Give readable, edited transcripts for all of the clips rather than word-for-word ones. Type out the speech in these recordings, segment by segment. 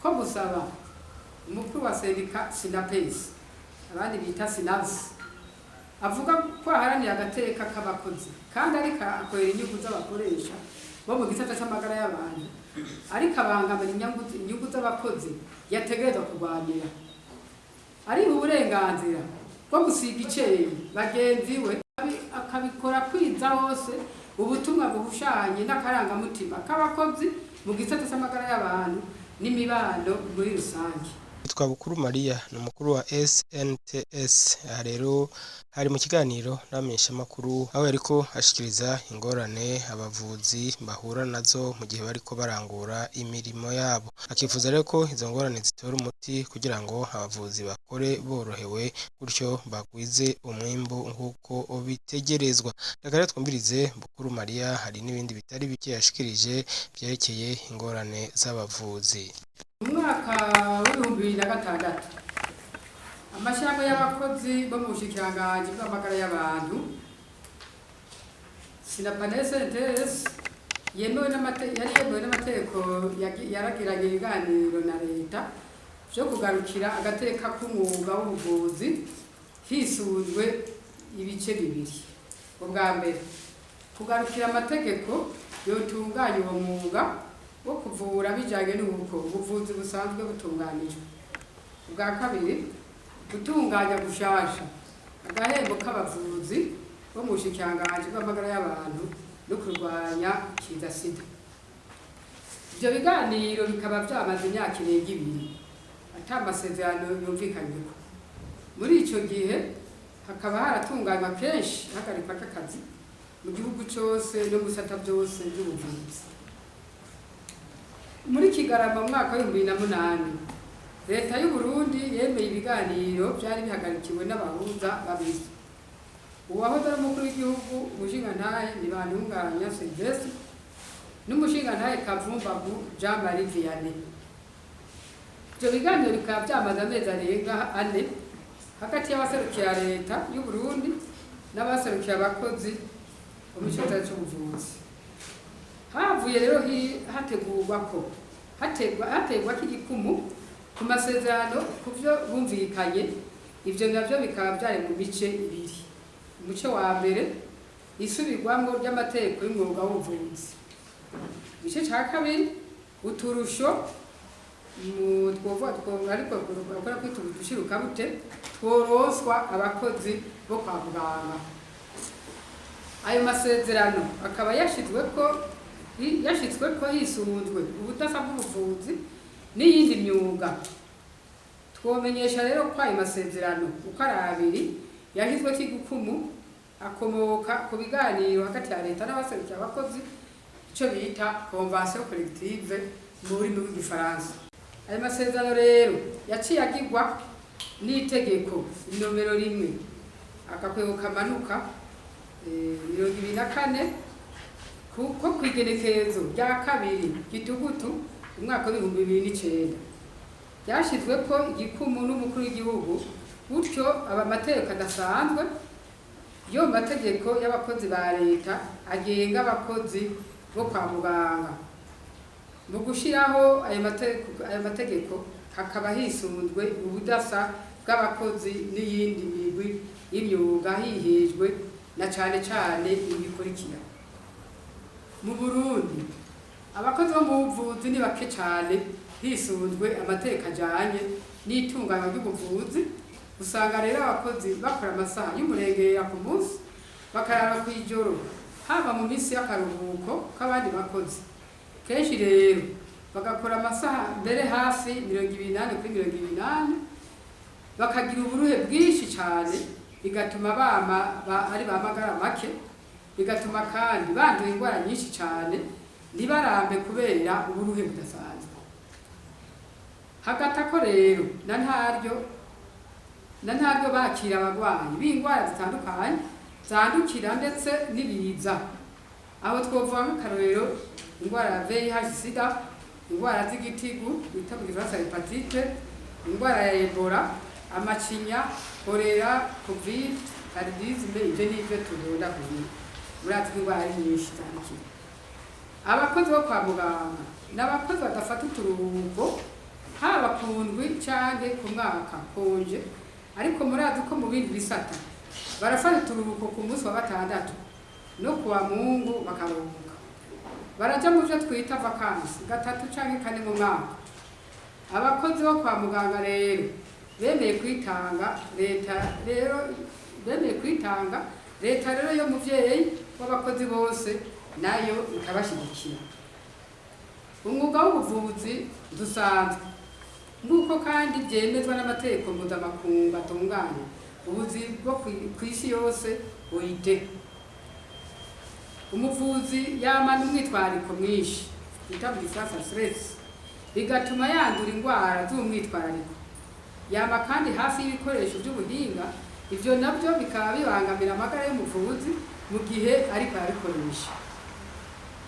ko gusaba umukuru wa sendika Sinapesi abandi bita Sinavs avuga ko aharanira agateka k'abakozi kandi ariko akorera inyungu z'abakoresha bo mu gisata cy'amagara y'abantu ariko abangamira inyungu z'abakozi yategerezwa kurwanira ari uburenganzira bwo gusiga icyeyi bagenzi we akabikora kwiza hose ubutumwa buhushanye n'akarangamutima k'abakozi mu gisata cy'amagara y'abantu n'imibano muri rusange. Yitwa Bukuru Maria ni umukuru wa SNTS. Aha rero hari mu kiganiro n'abamenyeshamakuru aho yariko ashikiriza ingorane abavuzi bahura nazo mu gihe bariko barangura imirimo yabo, akifuza rero ko izo ngorane zitora umuti kugira ngo abavuzi bakore borohewe gutyo bagwize umwimbu nk'uko bitegerezwa. Reka rero twumvirize Bukuru Maria, hari n'ibindi bitari bike yashikirije vyerekeye ingorane z'abavuzi. Umwaka w'2006 amashyirahamwe y'abakozi bo mu bushikiranganji bw'amagara y'abantu SNTS yemewe n'amategeko yaragiranye ibiganiro na leta byo kugarukira agateka k'umwuga w'ubuvuzi hisunzwe ibice bibiri. Ubwa mbere kugarukira amategeko yotunganya uwo mwuga wo kuvura bijanye n'uko ubuvuzi busanzwe butunganijwe. Ubwa kabiri gutunganya gushasha agahembo k'abavuzi bo mu bushikiranganji bw'amagara y'abantu no kurwanya kiza sida. Ibyo biganiro bikaba byamaze imyaka irenga 2 ata masezerano yumvikanyeko. Muri ico gihe hakaba haratunganywa kenshi hagarikwa k'akazi mu gihugu cyose no mu bisata byose by'ubuvuzi. Muri Kigarama mu mwaka wa 2008 leta y'u Burundi yemeye ibiganiro byari bihagarikiwe n'abahuza babiri. Uwahoze ari umukuru w'igihugu umushingantahe Ntibantunganya Sylvestre n'umushingantahe Kavumbagu Jean Marie Vianney. Ibyo biganiro bikaba byamaze amezi arenga 4 hagati y'abaserukira leta y'u Burundi n'abaserukira abakozi mu gisata cy'ubuvuzi. Havuye rero hategwa k'igikumu ku masezerano ku byo bumvikanye. Ibyo nabyo bikaba byari mu bice ibiri. Umuce wa mbere isubirwamo ry'amategeko y'umwuga w'ubuvuzi. Igice cya kabiri uturusho ariko bakora kwitubushyiruka bute tworoswa abakozi bo kwa muganga. Ayo masezerano akaba yashitswe ko hisunzwe ubudasa bw'ubuvuzi n'iyindi myuga. Twomenyesha rero ko ayo masezerano uko ari abiri yashitswe k'igikumu akomoka ku biganiro hagati ya leta n'abaserukira abakozi icyo bita convention collective mu rurimi rw'igifaransa. Ayo masezerano rero yaciye agirwa n'itegeko nomero 1 akakwego kamanuka 2004 kuko kwigenekerezo rya kabiri gitugutu umwaka wa 2009 byashizwe ko igikumu n'umukuru w'igihugu gutyo amategeko adasanzwe yo mategeko y'abakozi ba leta agenga abakozi bo kwa muganga. Mu gushiraho ayo mategeko hakaba hisunzwe ubudasa bw'abakozi n'iyindi migwi y'imyuga hihejwe na cyane ibikurikira. Mu Burundi abakozi bo mu buvuzi ni bake cyane hisunzwe amategeko ajanye n'itunganywa ry'ubuvuzi. Usanga rero abakozi bakora amasaha y'umurengera ku munsi bakarara kw'ijoro haba mu minsi y'akaruhuko k'abandi bakozi. Kenshi rero bagakora amasaha mbere hafi 28 kuri 28 bakagira uburuhe bwinshi cyane bigatuma ari bamagara make, bigatuma kandi bandura indwara nyinshi cyane ntibarambe kubera uburuhe budasanzwe. Hagati ako rero na ntaryo bakira abagwayi b'indwara zitandukanye zandukira ndetse n'ibiza. Aho twovuga nk'akarorero indwara ya VIH sida, indwara z'igitigu bita mu gifaransa hepatite, indwara ya Ebola, amacinya, kolera, covid, paludisme, ibyo n'ibyo tudonda kugira. Murazi indwara nyinshi zandukira. Abakozi bo kwa muganga n'abakozi badafata uturuhuko ku ndwi canke ku mwaka konje, ariko murazi ko mu bindi bisata barafata uturuhuko ku munsi wa gatandatu no kuwa Mungu bakaruhuka. Baraja mu byo twita vacances gatatu canke kane mu mwaka. Abakozi bo kwa muganga rero bemeye kwitanga, leta rero yo muvyeyi w'abakozi bose nayo ikabashigikira. Umwuga w'ubuvuzi dusanzwe nk'uko kandi byemezwa n'amategeko mpuzamakungu atunganya ubuzi bwo kw'isi yose OIT. Umuvuzi yamana umwitwariko mwinshi bita mu gifaransa stress, bigatuma yandura indwara z'umwitwariko. Yama kandi hafi y'ibikoresho by'ubuhinga, ivyo navyo bikaba bibangamira amagara y'umuvuzi mu gihe ariko arabikoresha.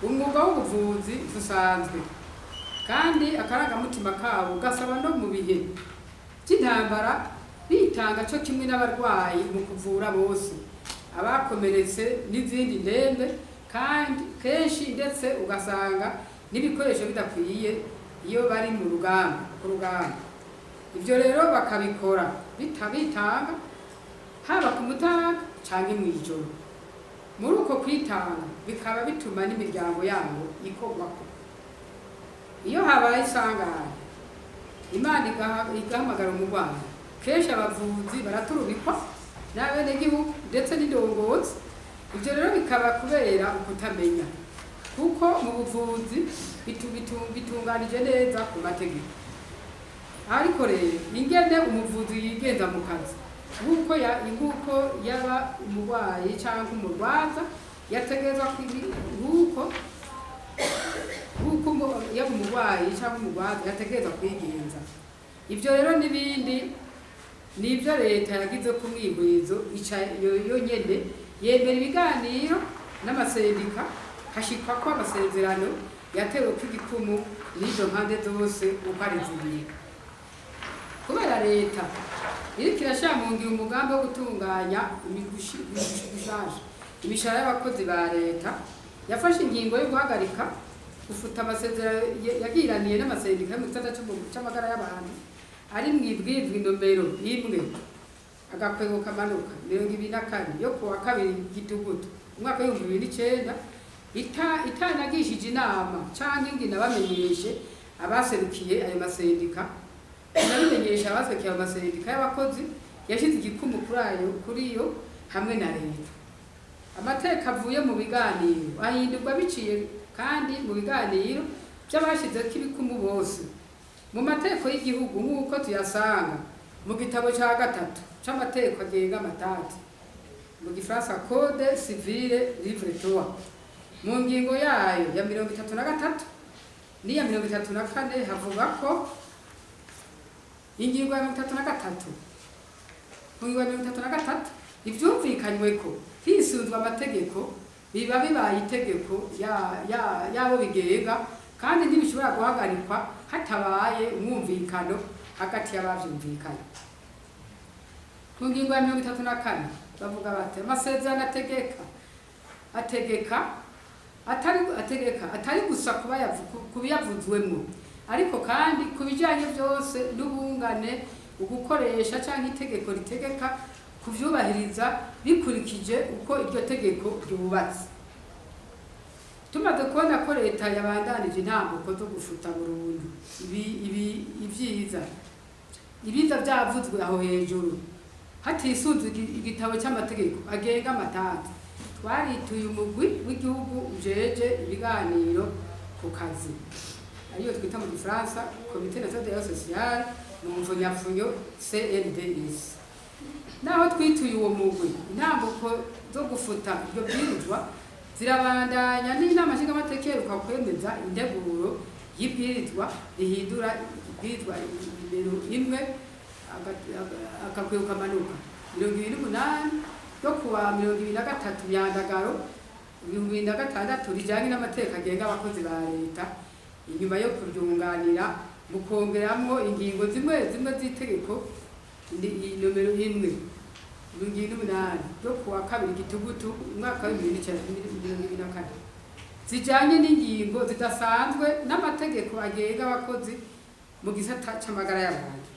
Umwuga w'ubuvuzi dusanzwe kandi akarangamutima kabo gasaba no mu bihe by'intambara bitanga cyo kimwe n'abarwayi mu kuvura bose, abakomeretse n'izindi ndembe, kandi kenshi ndetse ugasanga n'ibikoresho bidakwiye iyo bari mu rugamba. Ivyo rero bakabikora bitabitanga haba ku mutaga canke mw'ijoro. Muri uko kwitanga bikaba bituma n'imiryango yabo ikorwako. Iyo habaye isanganya Imana igahamagara umurwayi, kenshi abavuzi baraturubikwa n'abenegihugu ndetse n'indongozi. Ivyo rero bikaba kubera ukutamenya, kuko mu buvuzi bitunganije neza ku mategeko. Ariko rero ingene umuvuzi yigenza mu kazi, nk'uko yaba umurwayi cyangwa umurwaza yategerezwa yaba umurwayi cyangwa umurwaza yategerezwa kwigenza. Ivyo rero n'ibindi nivyo leta yagize ku mwihwezo yo nyene, yemera ibiganiro n'amasendika, hashikwa ko amasezerano yatewe kw'igikumu n'izo mpande zose uko ari zibiri. Kubera leta iriko irashira mu ngiro umugambi wo gutunganya imishahara y'abakozi ba leta, yafashe ingingo yo guhagarika gufuta amasezerano yagiraniye n'amasendika yo mu gisata c'amagara y'abantu ari mw'ibwirizwa inomero 1/2024 yo kuwa 2 Gitugutu umwaka w'2009, itanagishije inama canke ingina bamenyeshe abaserukiye ayo masendika, inabimenyesha abaserukiye ayo masendika y'abakozi yashize igikumu kuri yo hamwe na leta. Amateka avuye mu biganiro ahindurwa biciye kandi mu biganiro by'abashizeko ibikumu bose mu mateko y'igihugu, nk'uko tuyasanga mu gitabo ca 3 c'amateko agenga amatati, mu gifaransa Code Civile Livre 3, mu ngingo yayo ya 33 n'iya 34 havuga ko ingingo ya 33 ivyumvikanywe ko hisunzwe amategeko biba bibaye itegeko yabo bigenga, kandi ntibishobora guhagarikwa hatabaye umwumvikano hagati y'abavyumvikanye. Mu ngingo ya 34 bavuga bati amasezerano ategeka atari gusa kubiyavuzwemo, ariko kandi kubijanye byose n'ubungane, ugukoresha canke itegeko ritegeka kuvyubahiriza bikurikije uko iryo tegeko ryubatse. Tumaze kubona ko leta yabandanije intambuko zo gufuta burundu ibyiza byavuzwe aho hejuru hatisunzwe igitabo cy'amategeko agenga amatati, twarituye umugwi w'igihugu ujeje ibiganiro ku kazi, ariyo twita mu gifaransa Comité national social mu mvunyafunyo CNDS. Naho twituye uwo mugwi, intambuko zo gufuta ibyo bwirizwa zirabandanya, n'inama nshingamateka iheruka kwemeza integuro y'ibwirizwa rihindura ibwirizwa nimero 1/2028 yo kuwa 23 Myandagaro 2006 rijanye n'amateka agenga abakozi ba leta, inyuma yo kuryunganira mu kongeramwo ingingo zimwe z'itegeko nomero 1/2008 yo kuwa 2 Gitugutu umwaka wa 2024 zijanye n'ingingo zidasanzwe n'amategeko agenga abakozi mu gisata c'amagara y'abantu.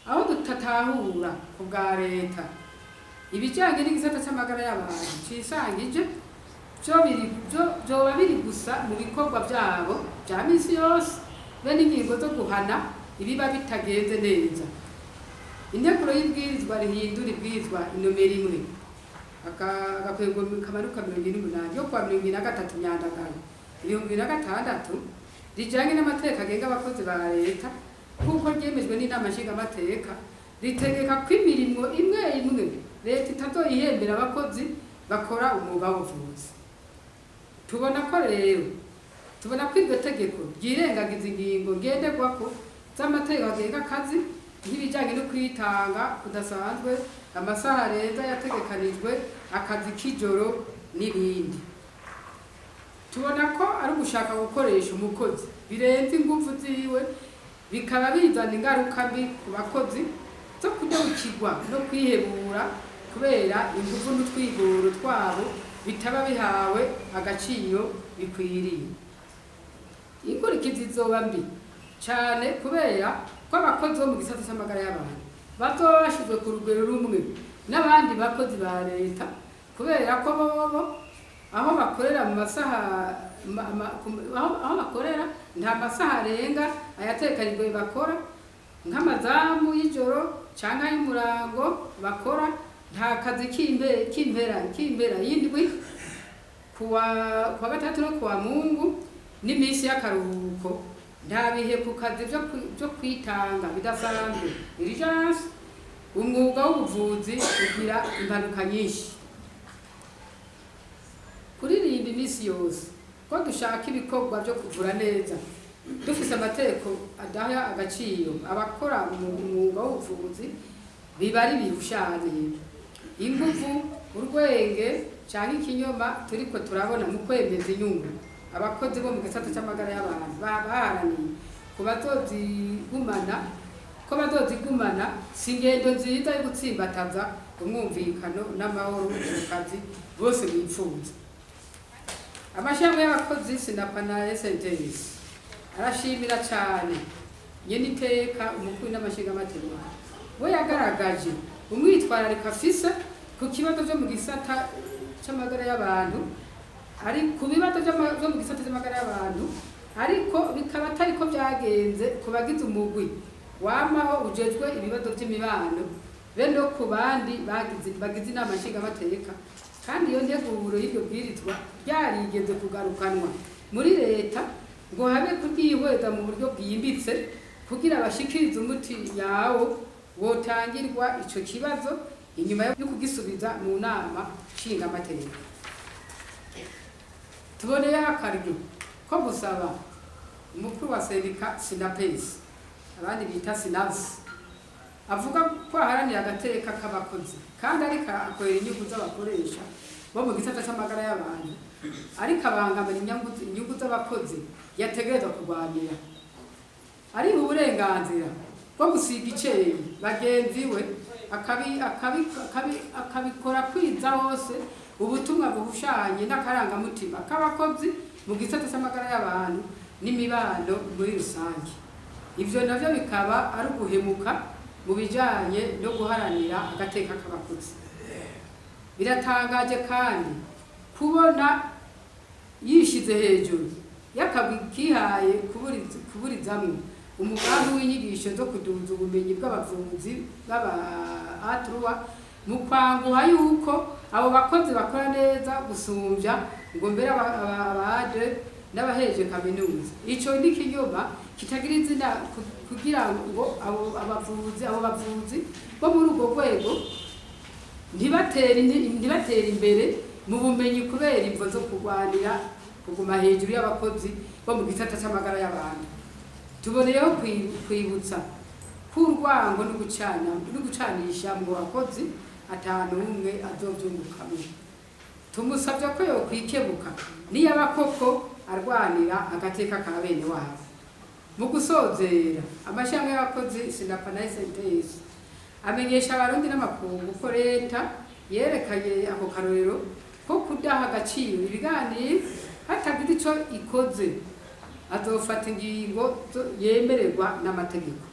Aho tutatahura ku bwa leta ibijyanye n'igisata c'amagara y'abantu cisangije vyoba biri gusa mu bikorwa vyabo vya misi yose be n'ingingo zo guhana ibiba bitagenze neza. Integuro y'ibwirizwa rihindura ibwirizwa inomero 1 agakwego kamanuka 28 yo kwa 23 Nyandagaro 2026 rijanye n'amateka agenga abakozi ba leta kuko ryemejwe n'inama nshingamateka ritegeka ko imirimo imwe leta itazoyihembera abakozi bakora umwuga w'ubuvuzi. Tubona ko iryo tegeko ryirengagiza ingingo ngenderwako z'amategeko agenga akazi nk'ibijyanye no kwitanga kudasanzwe, amasaha arenza yategekanijwe, akazi k'ijoro n'ibindi. Tubona ko ari ugushaka gukoresha umukozi birenze ingufu ziwe, bikaba bizana ingaruka mbi ku bakozi zo kudahukirwa no kwihebura kubera ingufu n'utwigoro twabo bitaba bihawe agaciro bikwiriye. Inkurikizi zoba mbi cyane kubera ko abakozi bo mu gisata c'amagara y'abantu bazoba bashizwe ku rugero rumwe n'abandi bakozi ba leta kubera ko bobo aho bakorera mu masaha aho bakorera nta masaha arenga ayatekanijwe bakora, nk'amazamu y'ijoro canke y'umurango bakora, nta kazi k'impera y'indwi kuwa gatatu no kuwa Mungu n'imisi y'akaruhuko, nta bihe ku kazi byo kwitanga bidasanzwe urgence. Umwuga w'ubuvuzi ugira impanuka nyinshi. Kuririmba imisi yose ko dushaka ibikorwa byo kuvura neza dufise amategeko adaha agaciro abakora umwuga w'ubuvuzi biba ari birushane. Ingufu, urwenge canke ikinyoma turiko turabona mu kwemeza inyungu abakozi bo mu gisata c'amagara y'abantu baharaniye ko bazozigumana si ingendo nziza yo gutsimbataza umwumvikano n'amahoro mu kazi bose bipfuza. Amashami y'abakozi SINAPA na SNTS arashimira cyane nyene iteka umukuru n'amashingamateka we yagaragaje umwitwararika afise ku kibazo byo mu gisata c'amagara y'abantu, ari ku bibazo byo mu gisata c'amagara y'abantu, ariko bikaba atari ko byagenze ku bagize umugwi wamaho ujejwe ibibazo by'imibano be no ku bandi bagize inama nshingamateka. Kandi iyo nteguro y'iryo bwirizwa ryarigeze kugarukanwa muri leta ngo habe kuryihweza mu buryo bwimbitse kugira bashikirize umuti yawo wotangirwa ico kibazo inyuma yo kugisubiza mu nama nshingamateka. Tuboneye akaryo ko gusaba umukuru wa sendika SINAPES abandi bita SINAVS avuga ko aharanira agateka k'abakozi kandi ariko akorera inyungu z'abakoresha bo mu gisata c'amagara y'abantu, ariko abangamira inyungu z'abakozi yategerezwa kurwanira. Ari uburenganzira bwo gusiga iceri bagenzi we akabikora kwiza hose ubutumwa buhushanye n'akarangamutima k'abakozi mu gisata c'amagara y'abantu n'imibano muri rusange. Ivyo navyo bikaba ari uguhemuka mu bijanye no guharanira agateka k'abakozi. Biratangaje kandi kubona yishize hejuru yakabwi kihaye kuburizamwe umugambi w'inyigisho zo kuduza ubumenyi bw'abavuzi b'aba mu kwanguha yuko abo bakozi bakora neza gusumbya ngo mbere abade n'abaheje kaminuza. Ico ni kinyoma kitagira izina kugira ngo abo bavuzi bo muri ubwo rwego ntibatera imbere mu bumenyi kubera imvo zo kurwanira kuguma hejuru y'abakozi bo mu gisata c'amagara y'abantu. Tuboneyeho kwibutsa ko urwango no gucanisha mu bakozi atanu umwe azovyungukamo. Tumusabye ko yokwikebuka niyaba koko arwanira agateka ka bene wabo. Mu gusozera amashami y'abakozi SINAPA na SNTS amenyesha abarundi n'amakungu ko leta yerekanye ako karorero ko kudaha agaciro ibiganiro hatagira ico ikoze azofata ingingo yemererwa n'amategeko.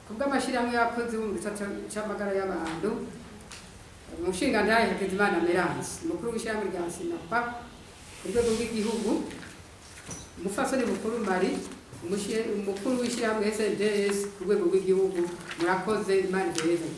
Kubw'amashirahamwe yakoze mu gisata c'amagara y'abantu, umushingantahe Hakizimana Merance, umukuru w'ishyirahamwe rya Sinapa ku rwego rw'igihugu, umufasoni mukuru Mari, umukuru w'ishyirahamwe SNDS ku rwego rw'igihugu, murakoze, Imana ibereze.